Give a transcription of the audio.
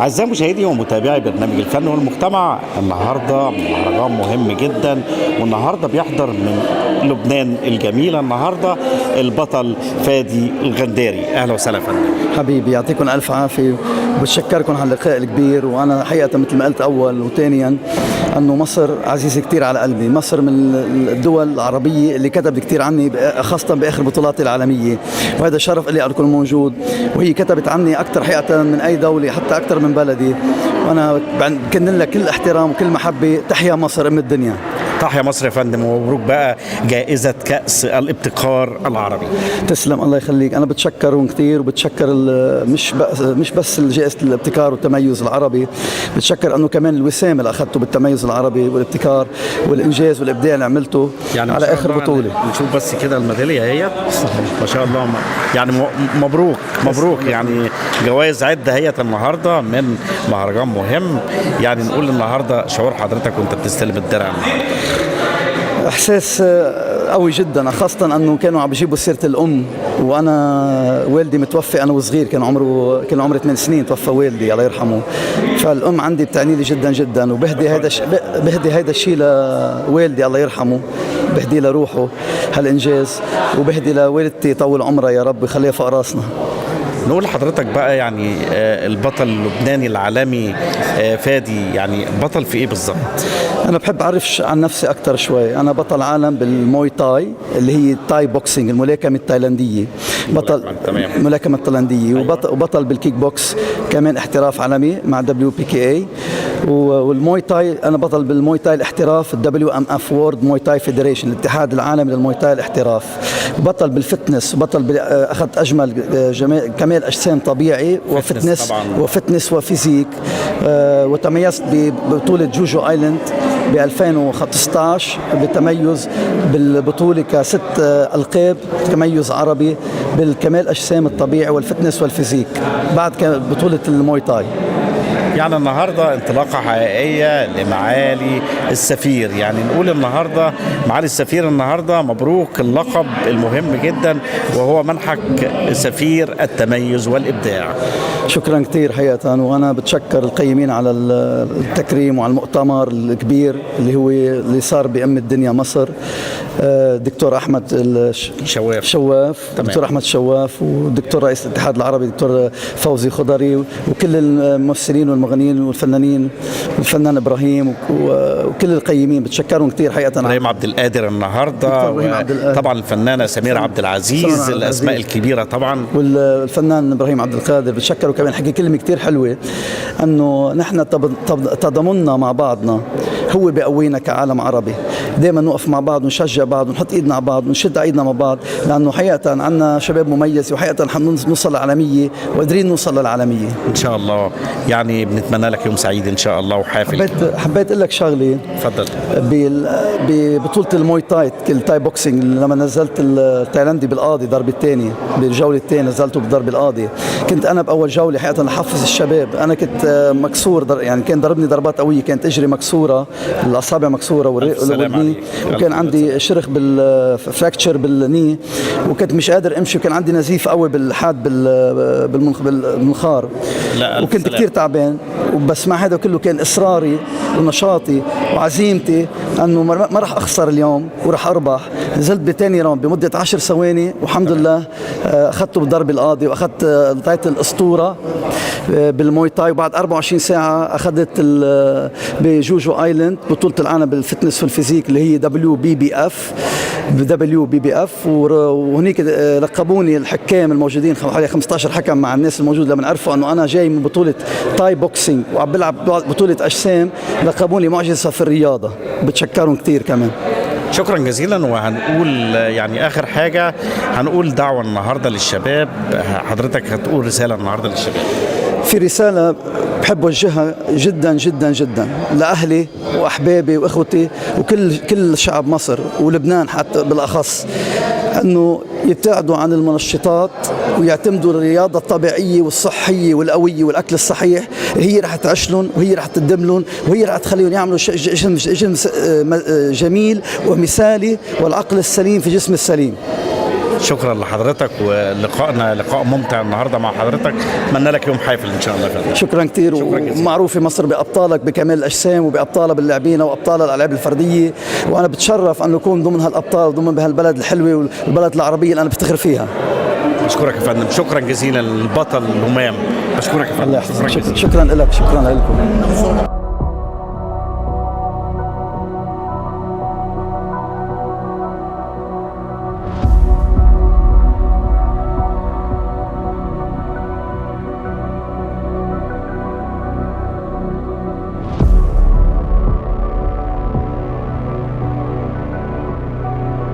أعزائي مشاهدي ومتابعي برنامج الفن والمجتمع، النهارده مهرجان مهم جدا، والنهارده بيحضر من لبنان الجميلة النهارده البطل فادي الغنداري. أهلا وسهلا يا فندم. حبيبي يعطيكم ألف عافية وبتشكركم على اللقاء الكبير. وأنا حقيقة مثل ما قلت أول وثانيا أنه مصر عزيزة كتير على قلبي. مصر من الدول العربية اللي كتبت كتير عني، خاصة بآخر بطولاتي العالمية، وهذا شرف لي أن أكون موجود. وهي كتبت عني أكثر حقيقة من أي دولة، حتى أكثر من بلدي. وأنا بكن لها كل احترام وكل محبة. تحيا مصر أم الدنيا. تحيا مصر يا فندم، ومبروك بقى جائزة كأس الابتكار العربي. تسلم، الله يخليك. أنا بتشكرهم كثير، وبتشكر مش بس جائزة الابتكار والتميز العربي، بتشكر أنه كمان الوسام اللي أخذته بالتميز العربي والابتكار والإنجاز والإبداع اللي عملته يعني على آخر بطولة. نشوف بس كده الميدالية هي ما شاء الله. يعني مبروك مبروك، يعني جوائز عدة هي النهاردة من مهرجان مهم. يعني نقول النهاردة شعور حضرتك وانت بتستلم الدرع النهاردة؟ احساس قوي جدا، خاصه انه كانوا عم بيجيبوا سيره الام، وانا والدي متوفي انا وصغير، كان عمري 8 سنين توفى والدي الله يرحمه. فالام عندي بتعني لي جدا جدا، وبهدي هيدا الشيء لوالدي الله يرحمه، بهدي له روحه هالانجاز، وبهدي لوالدتي طول عمرها يا رب ويخليها فوق راسنا. نقول لحضرتك بقى يعني البطل اللبناني العالمي فادي، يعني بطل في ايه بالظبط؟ أنا بحب أعرف عن نفسي أكثر شوي. أنا بطل عالم بالموي تاي اللي هي التاي بوكسينج، الملاكمة التايلاندية. بطل الملاكمة التايلاندية. وبطل بالكيك بوكس كمان احتراف عالمي مع WPKA. والموي تاي أنا بطل بالموي تاي الاحتراف WMF وورد موي تاي فيدريشن، الاتحاد العالمي للموي تاي الاحتراف. بطل بالفتنس، بطل أخذت أجمل كمال أجسام طبيعي وفتنس وفيزيك. وتميزت ببطولة جوجو آيلاند ب 2015 بالتميز بالبطولة كست ألقاب تميز عربي بالكمال أجسام الطبيعي والفتنس والفيزيك بعد بطولة الموي تاي. يعني النهاردة انطلاقة حقيقية لمعالي السفير. يعني نقول النهاردة معالي السفير النهاردة مبروك اللقب المهم جدا، وهو منحك سفير التميز والإبداع. شكرا كثير حقيقة، وأنا بتشكر القيمين على التكريم وعلى المؤتمر الكبير اللي صار بأم الدنيا مصر. دكتور أحمد شواف دكتور أحمد شواف، ودكتور رئيس الاتحاد العربي دكتور فوزي خضري، وكل الممثلين والمغنيين والفنانين، والفنان إبراهيم، وكل القيمين بتشكرهم كثير حقيقة. إبراهيم عبد القادر النهاردة، طبعا الفنانة سميرة عبد العزيز، الأسماء الكبيرة طبعا، والفنان إبراهيم عبد القادر بتشكروا كمان. حكي كلمة كثير حلوة أنه نحن تضامننا مع بعضنا هو بقوينا كعالم عربي. دائما نوقف مع بعض ونشجع بعض ونحط ايدنا على بعض ونشد ايدنا مع بعض، لانه حقيقه عندنا شباب مميز، وحقيقه حنوصل للعالميه وقادرين نوصل للعالميه ان شاء الله. يعني بنتمنى لك يوم سعيد ان شاء الله وحافل. حبيت اقول لك شغله. تفضل. ببطوله الموي تاي التاي بوكسينج، لما نزلت التايلاندي بالقاضي ضربه الثانيه، بالجوله الثانيه نزلته بالضرب القاضي. كنت انا باول جوله حقيقه احفز الشباب. انا كنت مكسور، يعني كان ضربني ضربات قويه، كانت اجري مكسوره، الاصابع مكسوره والني، وكان عندي شرخ بالفراكتشر بالني، وكنت مش قادر امشي، وكان عندي نزيف قوي بالحاد بالمنخار، وكنت كثير تعبان. وبس مع هذا كله كان اصراري ونشاطي وعزيمتي انه ما راح اخسر اليوم وراح اربح. نزلت بثاني راوند بمده 10 ثواني، والحمد لله اخذته بالضرب القاضي، واخذت تايتل الاسطوره بالموي تاي. وبعد 24 ساعه اخذت بجوجو آيلاند بطوله العالم بالفتنس والفيزيك اللي هي WBBF. وهنيك لقبوني الحكام الموجودين حوالي 15 حكم مع الناس الموجود، لما عرفوا انه انا جاي من بطوله تاي بوكسينج وعم بلعب بطوله اجسام، لقبوني معجزه في الرياضه. بتشكرهم كثير كمان. شكرا جزيلا. وهنقول يعني اخر حاجه، هنقول دعوه النهارده للشباب. حضرتك هتقول رساله النهارده للشباب. في رسالة بحب وجهها جدا جدا جدا لأهلي وأحبابي وإخوتي وكل شعب مصر ولبنان حتى بالأخص، أنه يبتعدوا عن المنشطات ويعتمدوا الرياضة الطبيعية والصحية والقوية والأكل الصحيح. هي رح تعشلهم، وهي رح تدملهم، وهي رح تخليهم يعملوا جسم جميل ومثالي، والعقل السليم في جسم السليم. شكرا لحضرتك، ولقائنا لقاء ممتع النهارده مع حضرتك. اتمنى لك يوم حافل ان شاء الله يا فندم. شكرا كثير، ومعروفة مصر بأبطالك بكمال الأجسام وبأبطالها باللاعبين وأبطالها الألعاب الفردية، وأنا بتشرف أن أكون ضمن هالأبطال وضمن بهالبلد الحلوة والبلد العربية اللي أنا بفتخر فيها. بشكرك يا فندم، شكرا جزيلا للبطل الهمام. بشكرك يا فندم. شكرا لك، شكرا لكم.